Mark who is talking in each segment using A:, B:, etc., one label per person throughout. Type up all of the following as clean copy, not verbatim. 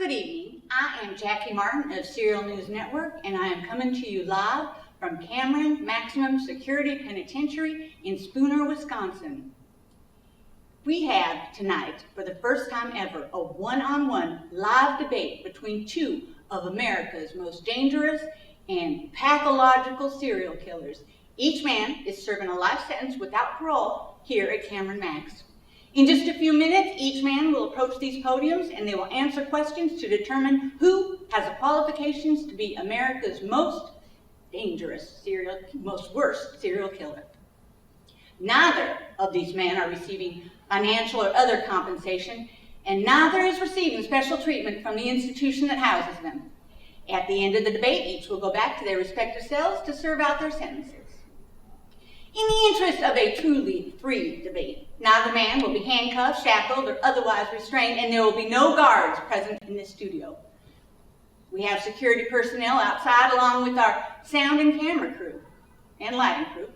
A: Good evening. I am Jackie Martin of Serial News Network, and I am coming to you live from Cameron Maximum Security Penitentiary in Spooner, Wisconsin. We have tonight, for the first time ever, a one-on-one live debate between two of America's most dangerous and pathological serial killers. Each man is serving a life sentence without parole here at Cameron Max. In just a few minutes, each man will approach these podiums and they will answer questions to determine who has the qualifications to be America's most dangerous, most worst serial killer. Neither of these men are receiving financial or other compensation, and neither is receiving special treatment from the institution that houses them. At the end of the debate, each will go back to their respective cells to serve out their sentences. In the interest of a truly free debate, neither man will be handcuffed, shackled, or otherwise restrained, and there will be no guards present in this studio. We have security personnel outside along with our sound and camera crew and lighting crew.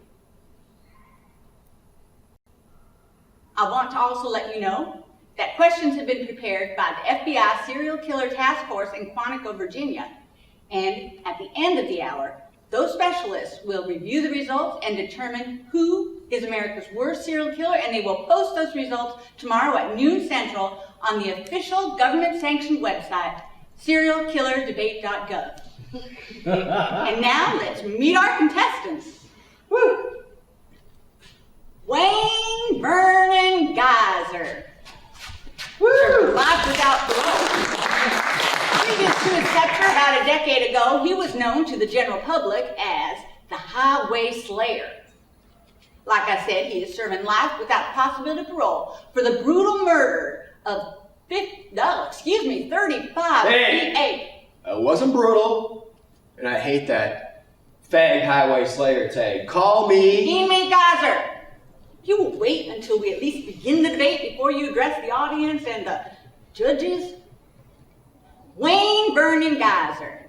A: I want to also let you know that questions have been prepared by the FBI Serial Killer Task Force in Quantico, Virginia, and at the end of the hour, those specialists will review the results and determine who is America's worst serial killer, and they will post those results tomorrow at noon Central on the official government-sanctioned website, serialkillerdebate.gov. And now let's meet our contestants. Woo! Wayne Vernon Geyser. Woo! Life without parole. Previous to his capture about a decade ago, he was known to the general public as the Highway Slayer. Like I said, he is serving life without the possibility of parole for the brutal murder of 35
B: Hey, it wasn't brutal, and I hate that fag Highway Slayer tag. Call me
A: Inmate Geyser. You will wait until we at least begin the debate before you address the audience and the judges. Wayne Vernon Geyser,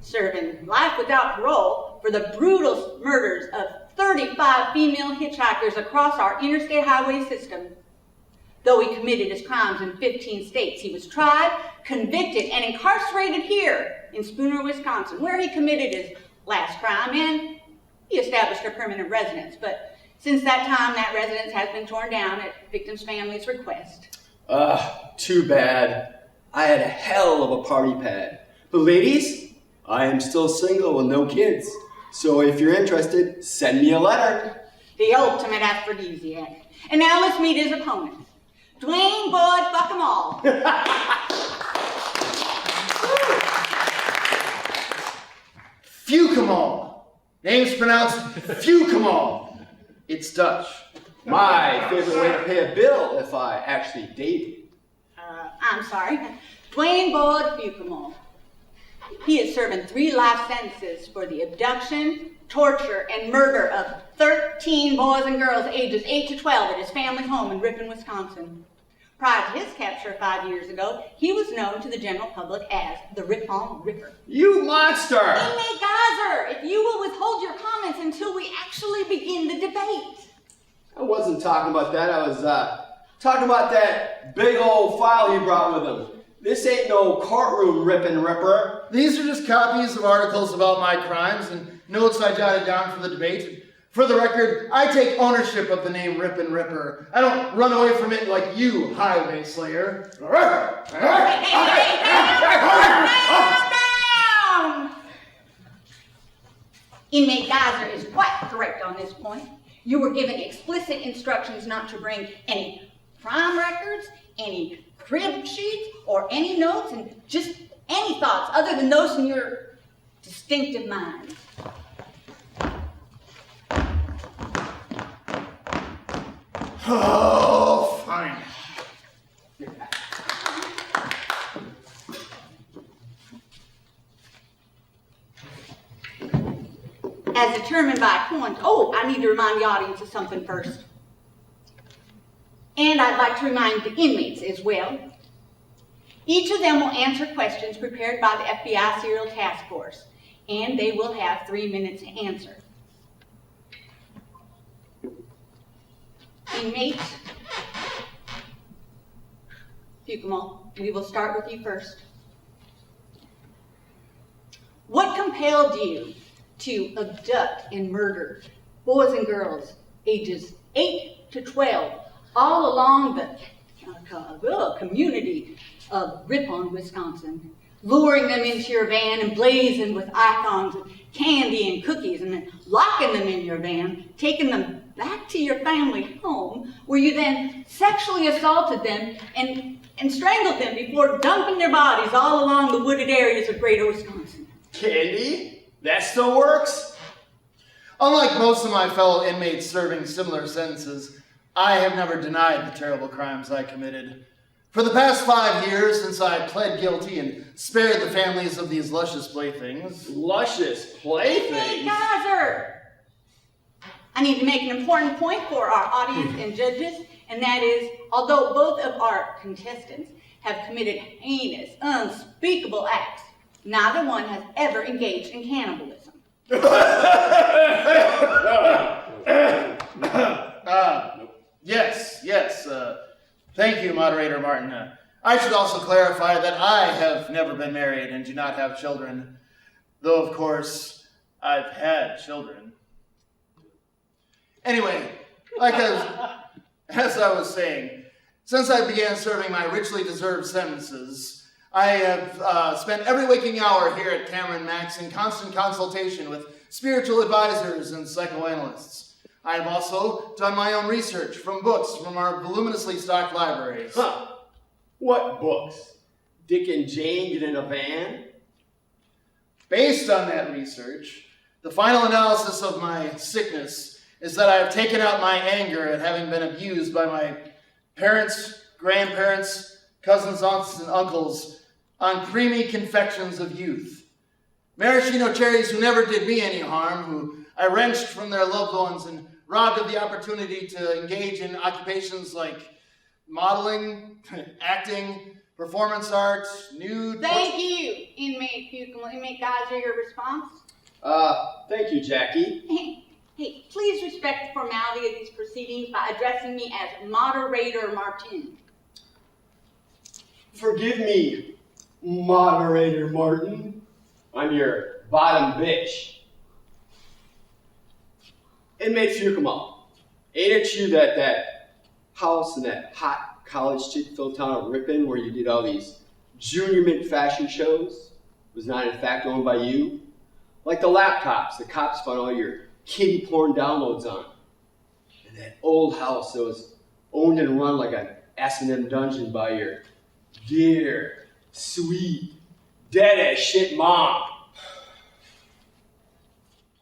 A: serving life without parole for the brutal murders of 35 female hitchhikers across our interstate highway system. Though he committed his crimes in 15 states, he was tried, convicted, and incarcerated here in Spooner, Wisconsin, where he committed his last crime, and he established a permanent residence. But since that time, that residence has been torn down at victims' families' request.
B: Too bad. I had a hell of a party pad. But ladies, I am still single with no kids. So if you're interested, send me a letter.
A: The ultimate aphrodisiac. And now let's meet his opponent. Dwayne Boyd, fuck 'em all.
C: Fukemal. Name's pronounced Fukemal. It's Dutch.
B: My favorite way to pay a bill if I actually dated.
A: I'm sorry. Dwayne Boyd Fukemal. He is serving 3 life sentences for the abduction, torture, and murder of 13 boys and girls ages 8 to 12 at his family home in Ripon, Wisconsin. Prior to his capture 5 years ago, he was known to the general public as the Ripon Ripper.
B: You monster!
A: Inmate Geyser, if you will withhold your comments until we actually begin the debate.
B: I wasn't talking about that. I was talking about that big old file he brought with him. This ain't no courtroom ripper.
C: These are just copies of articles about my crimes and notes I jotted down for the debate. For the record, I take ownership of the name Ripon Ripper. I don't run away from it like you, Highway Slayer.
A: Down! Inmate Geyser is quite correct on this point. You were given explicit instructions not to bring any crime records, any crib sheets, or any notes, and just any thoughts other than those in your distinctive mind.
C: Oh, fine.
A: As determined by point, I need to remind the audience of something first. And I'd like to remind the inmates as well. Each of them will answer questions prepared by the FBI Serial Task Force, and they will have 3 minutes to answer. Inmates, Fukemal, we will start with you first. compelled you to abduct and murder boys and girls ages 8 to 12 all along the community of Ripon, Wisconsin, luring them into your van and blazing with icons of candy and cookies, and then locking them in your van, taking them back to your family home, where you then sexually assaulted them and strangled them before dumping their bodies all along the wooded areas of greater Wisconsin.
B: Candy? That still works?
C: Unlike most of my fellow inmates serving similar sentences, I have never denied the terrible crimes I committed. For the past 5 years, since I pled guilty and spared the families of these luscious playthings.
B: Luscious
A: Hey,
B: playthings?
A: Geyser! I need to make an important point for our audience and judges, and that is, although both of our contestants have committed heinous, unspeakable acts, neither one has ever engaged in cannibalism.
C: Yes. Thank you, Moderator Martin. I should also clarify that I have never been married and do not have children, though, of course, I've had children. Anyway, as I was saying, since I began serving my richly deserved sentences, I have spent every waking hour here at Cameron Max in constant consultation with spiritual advisors and psychoanalysts. I have also done my own research from books from our voluminously stocked libraries.
B: Huh. What books? Dick and Jane get in a van?
C: Based on that research, the final analysis of my sickness is that I have taken out my anger at having been abused by my parents, grandparents, cousins, aunts, and uncles on creamy confections of youth. Maraschino cherries who never did me any harm, who I wrenched from their loved ones and robbed of the opportunity to engage in occupations like modeling, acting, performance art, nude...
A: Thank you, Inmate Geyser, your response?
B: Thank you, Jackie.
A: Hey, please respect the formality of these proceedings by addressing me as Moderator Martin.
B: Forgive me, Moderator Martin. I'm your bottom bitch. Inmate Fukumal, ain't it true that that house in that hot college chick-filled town of Ripon where you did all these junior mint fashion shows was not in fact owned by you? Like the laptops the cops found all your kiddie porn downloads on. And that old house that was owned and run like an S&M dungeon by your dear, sweet, dead-as-shit mom.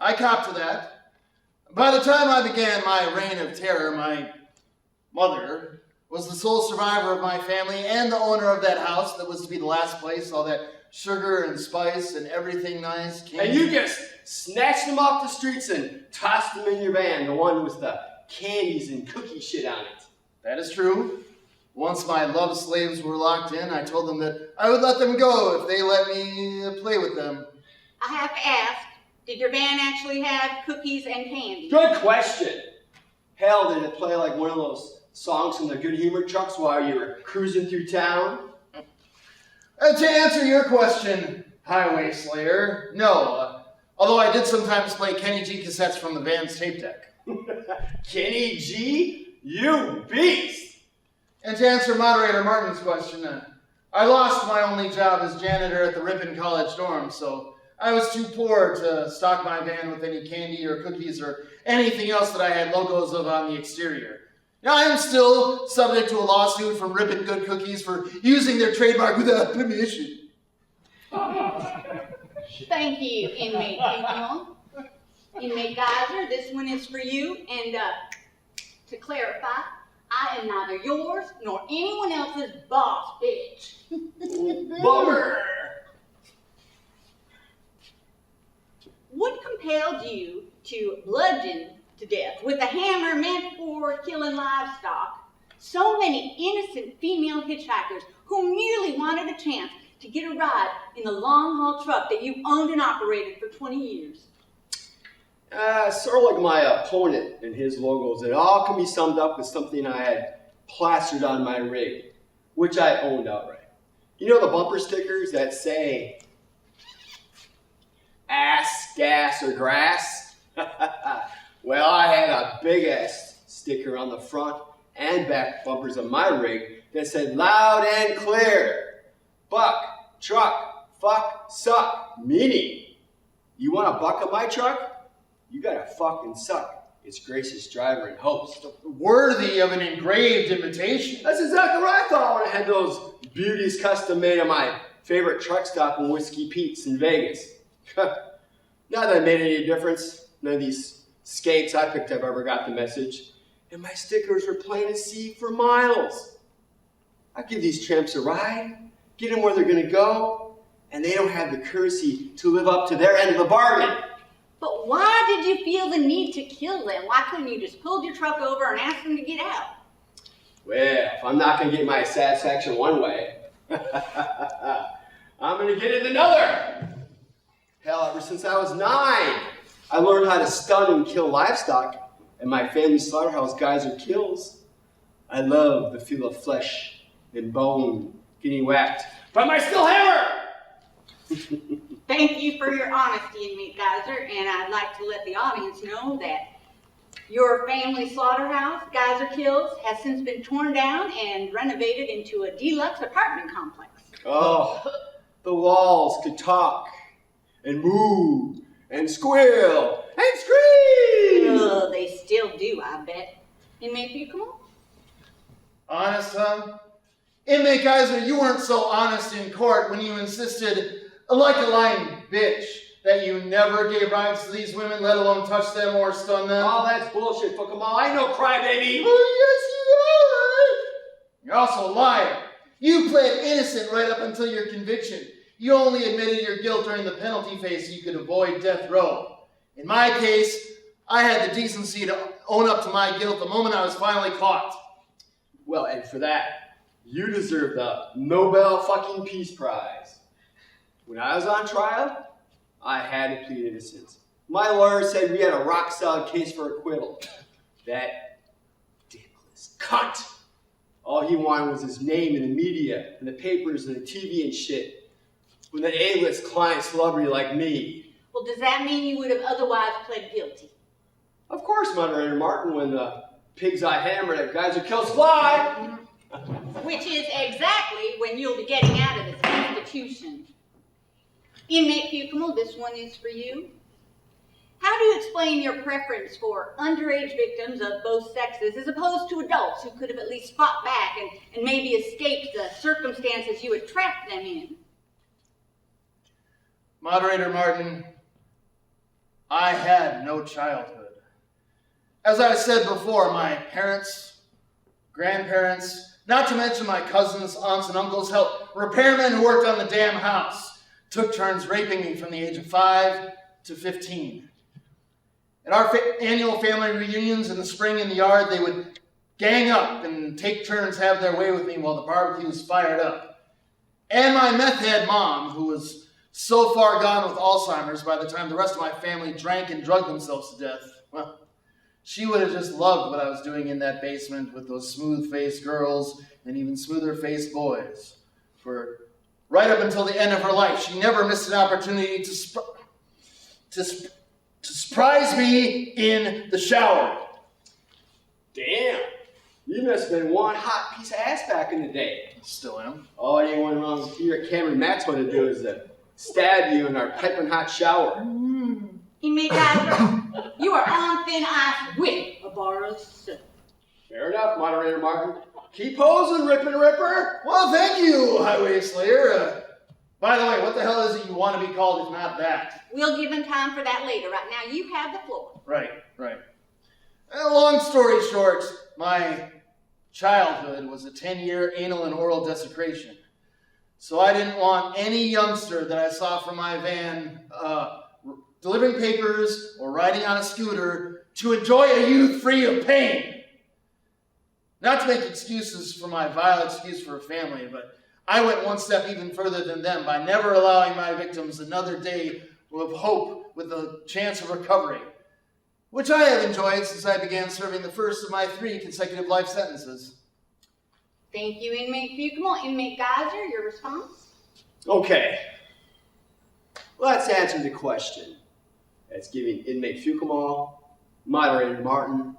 C: I cop to that. By the time I began my reign of terror, my mother was the sole survivor of my family and the owner of that house that was to be the last place all that sugar and spice and everything nice came.
B: And you just snatched them off the streets and tossed them in your van, the one with the candies and cookie shit on it.
C: That is true. Once my love slaves were locked in, I told them that I would let them go if they let me play with them.
A: I have to ask, did your van actually have cookies and candy?
B: Good question. Hell, did it play like one of those songs from the Good Humor trucks while you were cruising through town?
C: To answer your question, Highway Slayer, no. Although I did sometimes play Kenny G cassettes from the van's tape deck.
B: Kenny G, you beast!
C: And to answer Moderator Martin's question, I lost my only job as janitor at the Ripon College dorm, so I was too poor to stock my van with any candy or cookies or anything else that I had logos of on the exterior. Now, I am still subject to a lawsuit from Ripon Good Cookies for using their trademark without permission.
A: Thank you, Inmate Fukumal. Inmate Geyser, this one is for you, and to clarify, I am neither yours nor anyone else's boss, bitch.
B: Bummer!
A: What compelled you to bludgeon to death with a hammer meant for killing livestock so many innocent female hitchhikers who merely wanted a chance to get a ride in the long-haul truck that you owned and operated for 20 years?
B: Sort of like my opponent and his logos. It all can be summed up with something I had plastered on my rig, which I owned outright. You know the bumper stickers that say, ass, gas, or grass? Well, I had a big ass sticker on the front and back bumpers of my rig that said loud and clear, buck, truck, fuck, suck, meaning, you want a buck of my truck? You gotta fucking suck. It's Grace's driver and host.
C: Worthy of an engraved invitation.
B: That's exactly what I thought when I had those beauties custom made on my favorite truck stop in Whiskey Pete's in Vegas. Not that it made any difference. None of these skanks I picked up ever got the message. And my stickers were plain to see for miles. I give these tramps a ride, get them where they're gonna go, and they don't have the courtesy to live up to their end of the bargain.
A: But why did you feel the need to kill them? Why couldn't you just pull your truck over and ask them to get out?
B: Well, if I'm not gonna get my satisfaction one way, I'm gonna get it another. Hell, ever since I was 9, I learned how to stun and kill livestock at my family slaughterhouse Geyser Kills. I love the feel of flesh and bone getting whacked by my steel hammer.
A: Thank you for your honesty, Inmate Geyser, and I'd like to let the audience know that your family slaughterhouse, Geyser Kills, has since been torn down and renovated into a deluxe apartment complex.
B: Oh, the walls could talk and move and squeal and scream.
A: Oh, they still do, I bet. Inmate Buchanan?
C: Honest, huh? Inmate Geyser, you weren't so honest in court when you insisted, like a lying bitch, that you never gave rides to these women, let alone touch them or stun them.
B: Oh, that's bullshit, Fukamal. I know crybaby.
C: Oh, yes, you are. You're also a liar. You played innocent right up until your conviction. You only admitted your guilt during the penalty phase so you could avoid death row. In my case, I had the decency to own up to my guilt the moment I was finally caught.
B: Well, and for that, you deserve the Nobel fucking Peace Prize. When I was on trial, I had to plead innocence. My lawyer said we had a rock-solid case for acquittal. That dickless cunt. All he wanted was his name in the media, and the papers, and the TV and shit. With an A-list client celebrity like me.
A: Well, does that mean you would have otherwise pled guilty?
B: Of course, Moderator Martin, when the pig's eye hammer that Geyser Kills fly.
A: Which is exactly when you'll be getting out of this institution. Inmate Buchanan, this one is for you. How do you explain your preference for underage victims of both sexes as opposed to adults who could have at least fought back and maybe escaped the circumstances you had trapped them in?
C: Moderator Martin, I had no childhood. As I said before, my parents, grandparents, not to mention my cousins, aunts, and uncles, helped repairmen who worked on the damn house, took turns raping me from the age of 5 to 15. At our annual family reunions in the spring in the yard, they would gang up and take turns have their way with me while the barbecue was fired up. And my meth head mom, who was so far gone with Alzheimer's by the time the rest of my family drank and drugged themselves to death, well, she would have just loved what I was doing in that basement with those smooth-faced girls and even smoother-faced boys. For right up until the end of her life, she never missed an opportunity to surprise me in the shower.
B: Damn, you must have been one hot piece of ass back in the day.
C: Still am.
B: All anyone wrong here at Cameron Matt's want to do is stab you in our piping hot shower.
A: Inmate Geyser, you are on thin ice with a bar of soap.
B: Fair enough, Moderator Martin. Keep posing, Rippin' Ripper.
C: Well, thank you, Highway Slayer. By the way, what the hell is it you want to be called if not that?
A: We'll give him time for that later. Right now, you have the floor.
C: Right. Long story short, my childhood was a 10-year anal and oral desecration. So I didn't want any youngster that I saw from my van delivering papers or riding on a scooter to enjoy a youth free of pain. Not to make excuses for my vile excuse for a family, but I went one step even further than them by never allowing my victims another day of hope with a chance of recovery, which I have enjoyed since I began serving the first of my 3 consecutive life sentences.
A: Thank you, Inmate Buchanan. Inmate Geyser, your response?
B: Okay. let's answer the question that's giving inmate Fukamal, moderator Martin,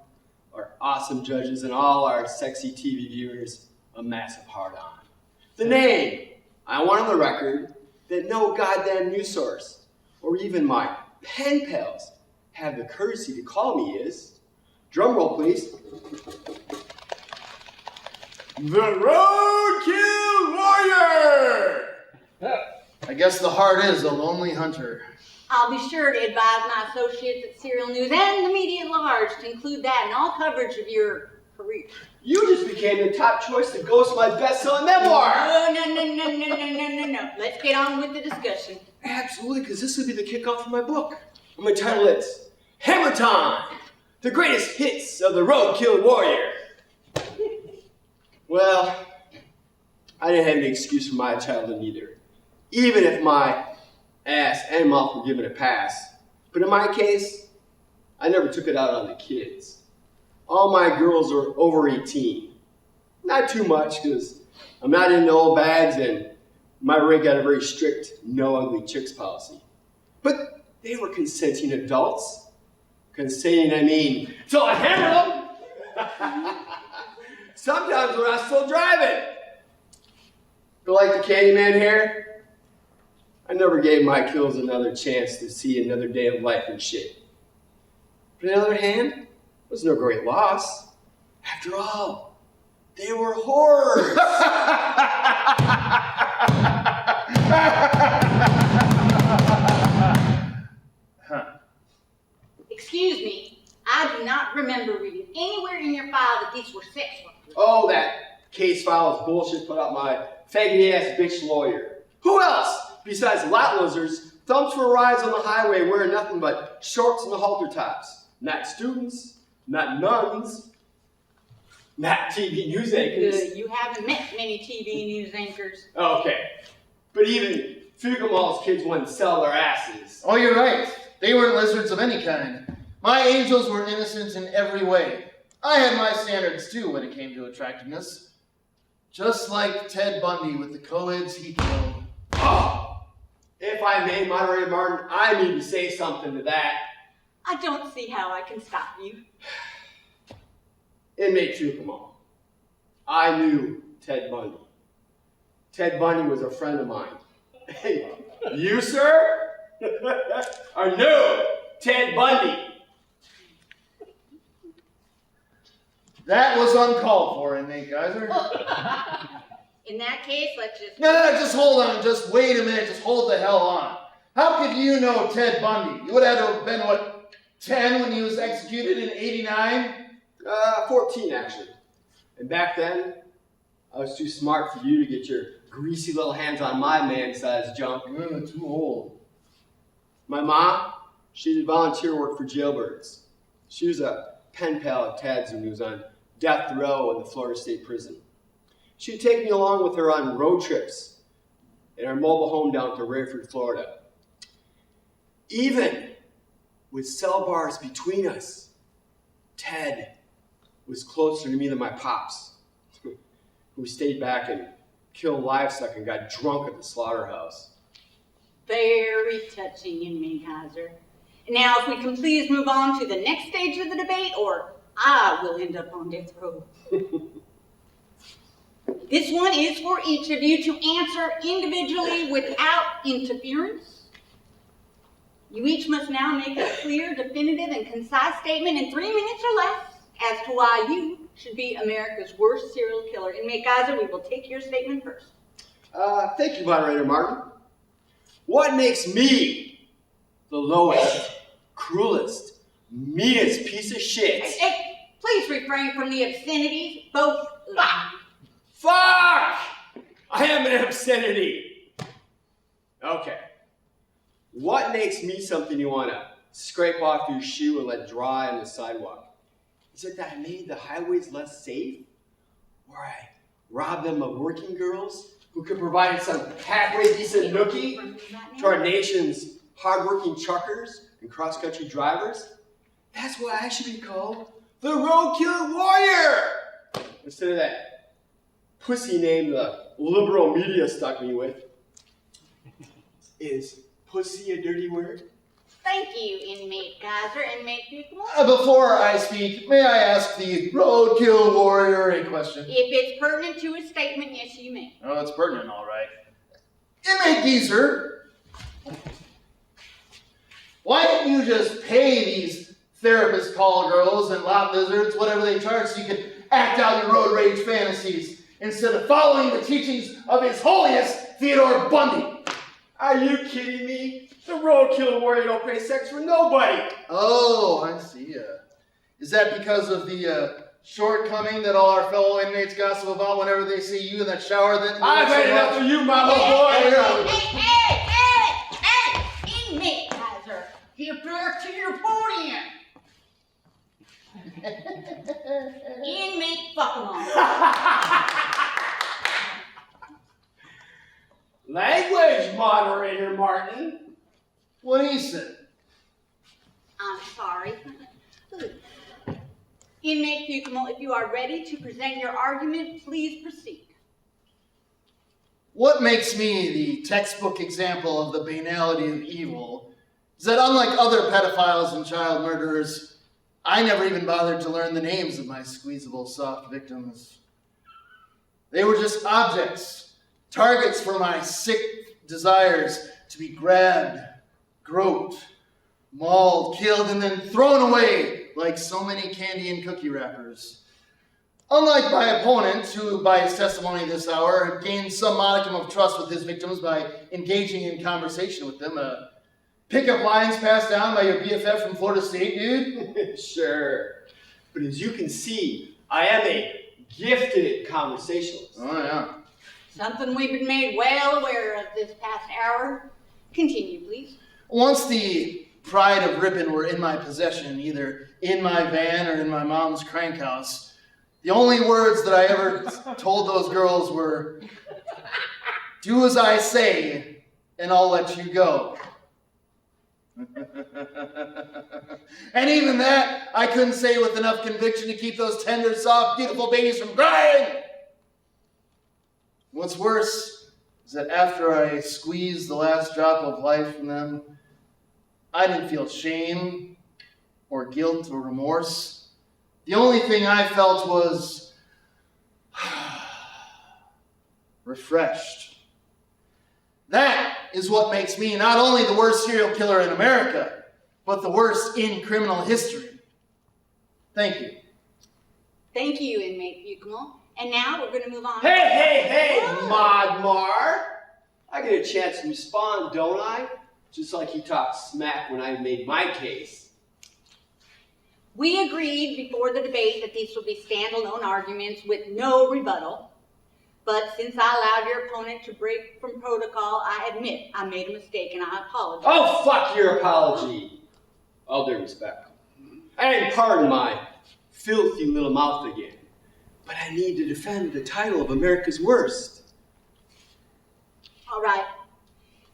B: our awesome judges, and all our sexy TV viewers a massive hard-on. The name I want on the record that no goddamn news source or even my pen pals have the courtesy to call me is, drum roll please, the Roadkill Warrior!
C: I guess the heart is a lonely hunter.
A: I'll be sure to advise my associates at Serial News and the media at large to include that in all coverage of your career.
B: You just became the top choice to ghost my best-selling memoir!
A: No. Let's get on with the discussion.
B: Absolutely, because this will be the kickoff of my book. I'm going to title it Hammer Time, the greatest hits of the Roadkill Warrior. Well, I didn't have any excuse for my childhood either, even if my ass and mouth were given a pass. But in my case, I never took it out on the kids. All my girls are over 18. Not too much, because I'm not into old bags and my rig got a very strict no ugly chicks policy. But they were consenting adults. Consenting, I mean, so I hammered them. Sometimes when I'm still driving. But like the Candyman here, I never gave my kills another chance to see another day of life and shit. But on the other hand, it was no great loss. After all, they were horrors.
A: Excuse me, I do not remember reading anywhere in your file that these were sex workers.
B: Oh, that case file is bullshit put out my faggot-ass bitch lawyer. Who else, besides lot losers, thumps for rides on the highway wearing nothing but shorts and halter tops? Not students, not nuns, not TV news anchors.
A: You haven't met many TV news anchors.
B: Okay, but even Fukamal's kids wouldn't sell their asses.
C: Oh, you're right. They weren't lizards of any kind. My angels were innocent in every way. I had my standards too when it came to attractiveness. Just like Ted Bundy with the co-eds he killed.
B: Oh, if I may, moderator Martin, I need to say something to that.
A: I don't see how I can stop you.
B: Inmate Fukamal. I knew Ted Bundy. Ted Bundy was a friend of mine. Hey, you, sir? Are no Ted Bundy.
C: That was uncalled for, inmate Geyser.
A: In that case, let's just...
C: No, just hold on. Just wait a minute. Just hold the hell on. How could you know Ted Bundy? You would have to have been, what, 10 when he was executed in 89?
B: 14, actually. And back then, I was too smart for you to get your greasy little hands on my man-sized junk.
C: Too old.
B: My mom, she did volunteer work for jailbirds. She was a pen pal of Tad's when he was on death row in the Florida State Prison. She'd take me along with her on road trips in our mobile home down to Rayford, Florida. Even with cell bars between us, Ted was closer to me than my pops, who stayed back and killed livestock and got drunk at the slaughterhouse.
A: Very touching, inmate Kaiser. Now, if we can please move on to the next stage of the debate, or I will end up on death row. This one is for each of you to answer individually without interference. You each must now make a clear, definitive, and concise statement in 3 minutes or less as to why you should be America's worst serial killer. Inmate Kaiser, we will take your statement first.
B: Thank you, Moderator Martin. What makes me the lowest, cruelest, meanest piece of shit?
A: Hey, please refrain from the obscenities, both of you.
B: Fuck! I am an obscenity. Okay. What makes me something you want to scrape off your shoe and let dry on the sidewalk? Is it that I made the highways less safe? Or I robbed them of working girls who could provide some halfway decent nookie to our nation's hardworking truckers and cross-country drivers? That's why I should be called the Roadkill Warrior! Instead of that pussy name the liberal media stuck me with, is pussy a dirty word?
A: Thank you, inmate Geyser, inmate Buchmal.
C: Before I speak, may I ask the roadkill warrior a question?
A: If it's pertinent to his statement, yes, you may.
C: Oh, it's pertinent, all right. Inmate Geezer, why didn't you just pay these therapist call girls and lot lizards, whatever they charge, so you could act out your road rage fantasies instead of following the teachings of His Holiness Theodore Bundy?
B: Are you kidding me? The roadkill warrior don't pay sex for nobody.
C: Oh, I see. Is that because of the shortcoming that all our fellow inmates gossip about whenever they see you in that shower that...
B: I've had enough of you, mama boy.
A: Hey, inmate Geyser, get back to your podium. Inmate Buchmal.
B: Language, moderator Martin.
C: What he said.
A: I'm sorry. Inmate Buchmal, if you are ready to present your argument, please proceed.
C: What makes me the textbook example of the banality of evil is that unlike other pedophiles and child murderers, I never even bothered to learn the names of my squeezable soft victims. They were just objects, targets for my sick desires to be grabbed, groped, mauled, killed, and then thrown away like so many candy and cookie wrappers. Unlike my opponent, who by his testimony this hour gained some modicum of trust with his victims by engaging in conversation with them, pickup lines passed down by your BFF from Florida State, dude?
B: Sure. But as you can see, I am a gifted conversationalist.
C: Oh, yeah.
A: Something we've been made well aware of this past hour. Continue, please.
C: Once the pride of Ripon were in my possession, either in my van or in my mom's crank house, the only words that I ever told those girls were, "Do as I say, and I'll let you go." And even that, I couldn't say with enough conviction to keep those tender, soft, beautiful babies from crying. What's worse is that after I squeezed the last drop of life from them, I didn't feel shame or guilt or remorse. The only thing I felt was refreshed. That is what makes me not only the worst serial killer in America, but the worst in criminal history. Thank you.
A: Thank you, inmate Buchmal. And now we're going to move on.
B: Hey,
A: Whoa.
B: Modmar. I get a chance to respond, don't I? Just like he talked smack when I made my case.
A: We agreed before the debate that these would be standalone arguments with no rebuttal. But since I allowed your opponent to break from protocol, I admit I made a mistake and I apologize.
B: Oh, fuck your apology. All due respect. And pardon my filthy little mouth again. But I need to defend the title of America's Worst.
A: All right.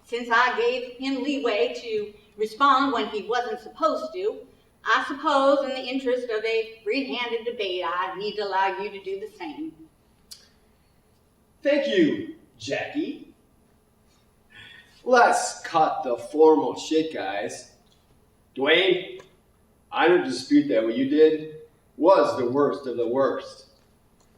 A: Since I gave him leeway to respond when he wasn't supposed to, I suppose in the interest of a free-handed debate, I need to allow you to do the same.
B: Thank you, Jackie. Let's cut the formal shit, guys. Dwayne, I don't dispute that what you did was the worst of the worst.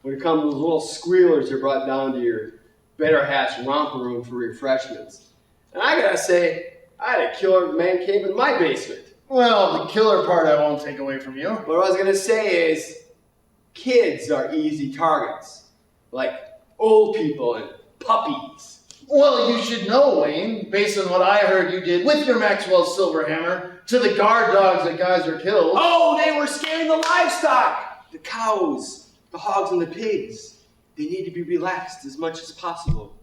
B: When it comes to those little squealers you're brought down to your Better Hatch romper room for refreshments. And I gotta say, I had a killer man cave in my basement.
C: Well, the killer part I won't take away from you.
B: What I was gonna say is, kids are easy targets, like old people and puppies.
C: Well, you should know, Wayne, based on what I heard you did with your Maxwell silver hammer to the guard dogs that Geyser killed.
B: Oh, they were scaring the livestock! The cows, the hogs, and the pigs. They need to be relaxed as much as possible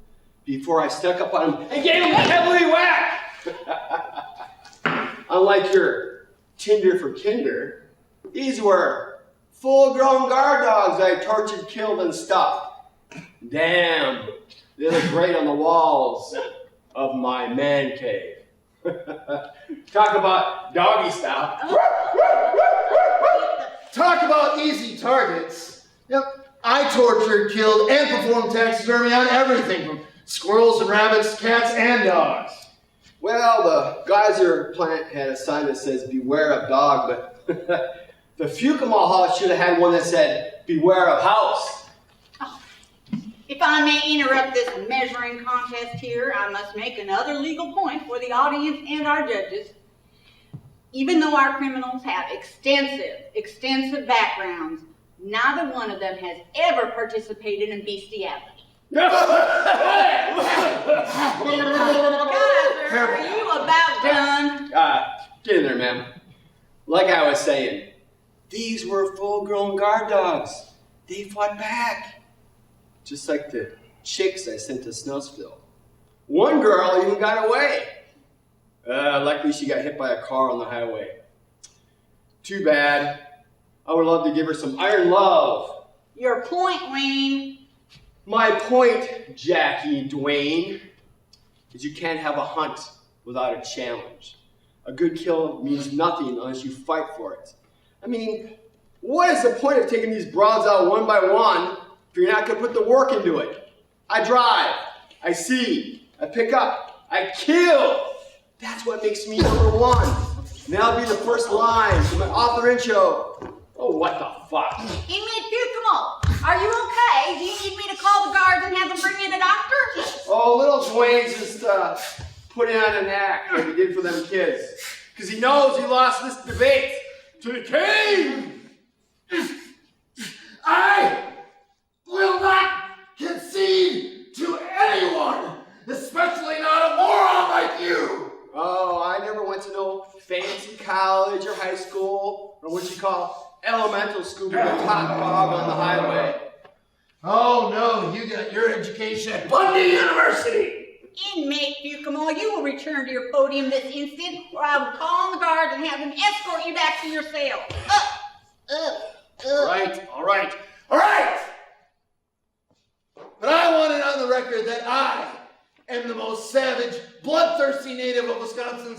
B: before I stuck up on them and gave them a heavily whack! Unlike your Tinder for Kinder, these were full-grown guard dogs I tortured, killed, and stuffed. Damn, they look great on the walls of my man cave. Talk about doggy style.
C: Talk about easy targets. Yep. I tortured, killed, and performed taxidermy on everything from squirrels and rabbits, cats, and dogs.
B: Well, the geyser plant had a sign that says beware of dog, but the Fuqamal house should have had one that said beware of house.
A: Oh, if I may interrupt this measuring contest here, I must make another legal point for the audience and our judges. Even though our criminals have extensive backgrounds, neither one of them has ever participated in bestiality. Guys, are you about done?
B: Get in there, ma'am. Like I was saying, these were full-grown guard dogs. They fought back. Just like the chicks I sent to Snowsville. One girl even got away. Luckily she got hit by a car on the highway. Too bad. I would love to give her some iron love.
A: Your point, Wayne.
B: My point, Jackie Dwayne, is you can't have a hunt without a challenge. A good kill means nothing unless you fight for it. I mean, what is the point of taking these broads out one by one if you're not going to put the work into it? I drive, I see, I pick up, I kill. That's what makes me number one. And that'll be the first line for my author intro. Oh, what the fuck?
A: Inmate Fuqamal, are you okay? Do you need me to call the guards and have them bring in a doctor?
B: Oh, little Dwayne's just putting on an act like he did for them kids. Because he knows he lost this debate to the king.
C: I will not concede to anyone, especially not a moron like you.
B: Oh, I never went to no fancy college or high school or what you call elemental school with a top dog on the highway.
C: Oh no, you got your education at Bundy University.
A: Inmate Fuqamal, you will return to your podium this instant, or I will call on the guards and have them escort you back to your cell.
C: All right. But I want it on the record that I am the most savage, bloodthirsty native of Wisconsin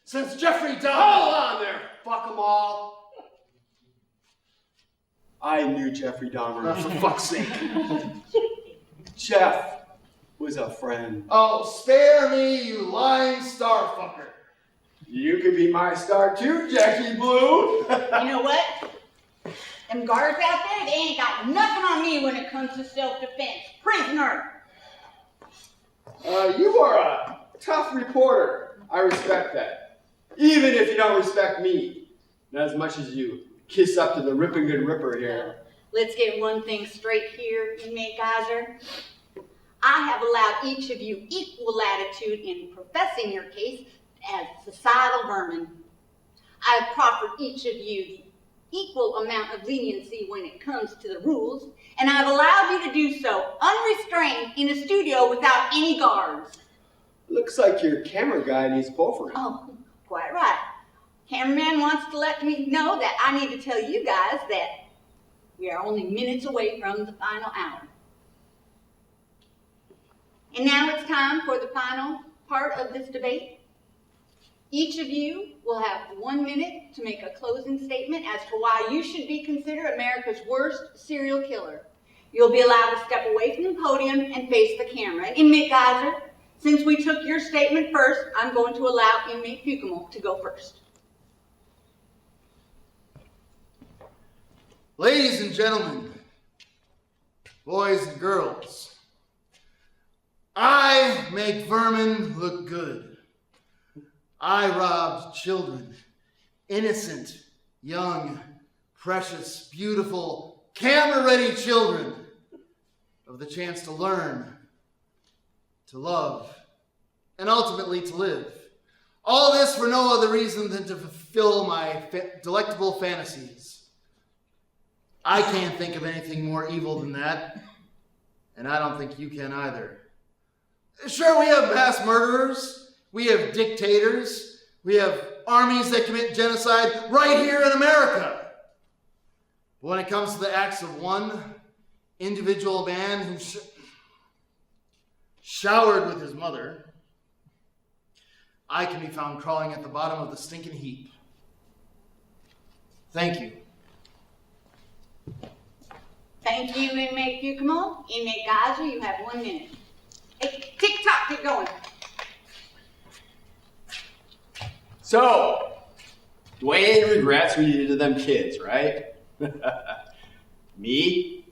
C: since Jeffrey Dahmer.
B: Hold on there, fuck 'em all. I knew Jeffrey Dahmer, for fuck's sake. Jeff was a friend.
C: Oh, spare me, you lying starfucker.
B: You could be my star too, Jackie Blue.
A: You know what? Them guards out there, they ain't got nothing on me when it comes to self-defense. Prisoner!
B: You are a tough reporter. I respect that. Even if you don't respect me. Not as much as you kiss up to the ripping good ripper here.
A: Let's get one thing straight here, Inmate Geyser. I have allowed each of you equal latitude in professing your case as societal vermin. I have proffered each of you the equal amount of leniency when it comes to the rules, and I've allowed you to do so unrestrained in a studio without any guards.
B: Looks like your camera guy needs buffering.
A: Oh, quite right. Cameraman wants to let me know that I need to tell you guys that we are only minutes away from the final hour. And now it's time for the final part of this debate. Each of you will have 1 minute to make a closing statement as to why you should be considered America's worst serial killer. You'll be allowed to step away from the podium and face the camera. And Inmate Geyser, since we took your statement first, I'm going to allow Inmate Fuqamal to go first.
C: Ladies and gentlemen, boys and girls, I make vermin look good. I robbed children, innocent, young, precious, beautiful, camera-ready children of the chance to learn, to love, and ultimately to live. All this for no other reason than to fulfill my delectable fantasies. I can't think of anything more evil than that, and I don't think you can either. Sure, we have mass murderers, we have dictators, we have armies that commit genocide right here in America. But when it comes to the acts of one individual man who showered with his mother, I can be found crawling at the bottom of the stinking heap. Thank you.
A: Thank you, Inmate Fuqamal. Inmate Geyser, you have 1 minute. Hey, tick-tock, get going.
B: So, do any regrets what you did to them kids, right? Me?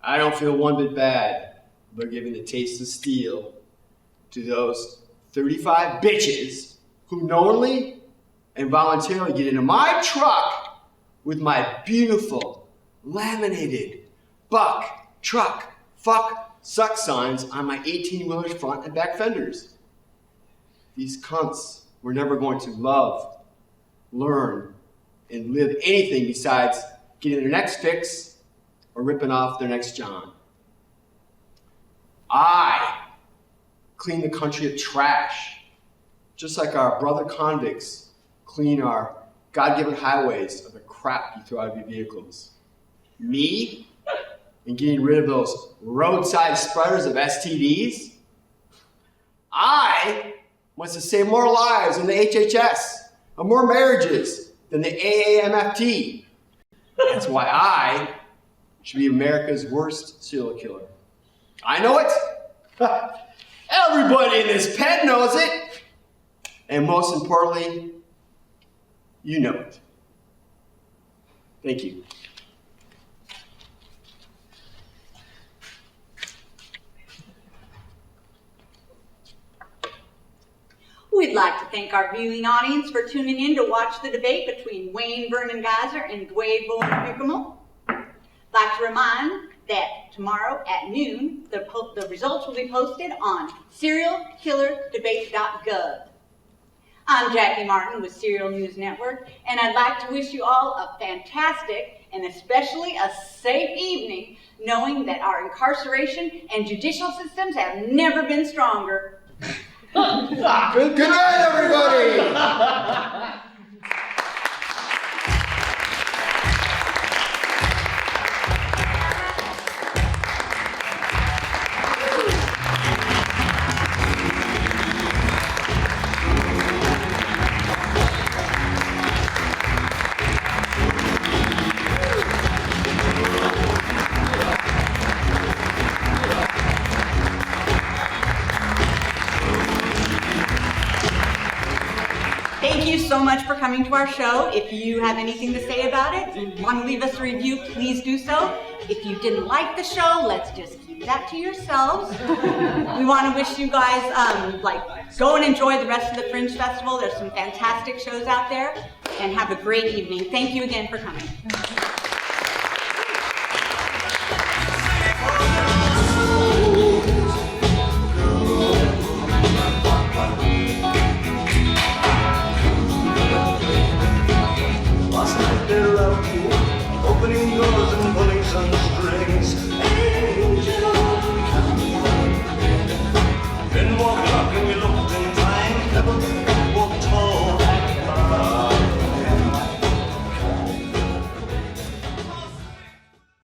B: I don't feel one bit bad about giving the taste of steel to those 35 bitches who knowingly and voluntarily get into my truck with my beautiful laminated buck, truck, fuck, suck signs on my 18-wheeler's front and back fenders. These cunts were never going to love, learn, and live anything besides getting their next fix or ripping off their next John. I clean the country of trash, just like our brother convicts clean our God-given highways of the crap you throw out of your vehicles. Me, and getting rid of those roadside spreaders of STDs, I wants to save more lives than the HHS, and more marriages than the AAMFT. That's why I should be America's worst serial killer. I know it. Everybody in this pen knows it. And most importantly, you know it. Thank you.
A: We'd like to thank our viewing audience for tuning in to watch the debate between Wayne Vernon Geyser and Dwayne Buchanan. I'd like to remind that tomorrow at noon, the results will be posted on serialkillerdebate.gov. I'm Jackie Martin with Serial News Network, and I'd like to wish you all a fantastic and especially a safe evening, knowing that our incarceration and judicial systems have never been stronger.
C: Good night, everybody!
A: Thank you so much for coming to our show. If you have anything to say about it and want to leave us a review, please do so. If you didn't like the show, let's just keep that to yourselves. We want to wish you guys, go and enjoy the rest of the Fringe Festival. There's some fantastic shows out there, and have a great evening. Thank you again for coming.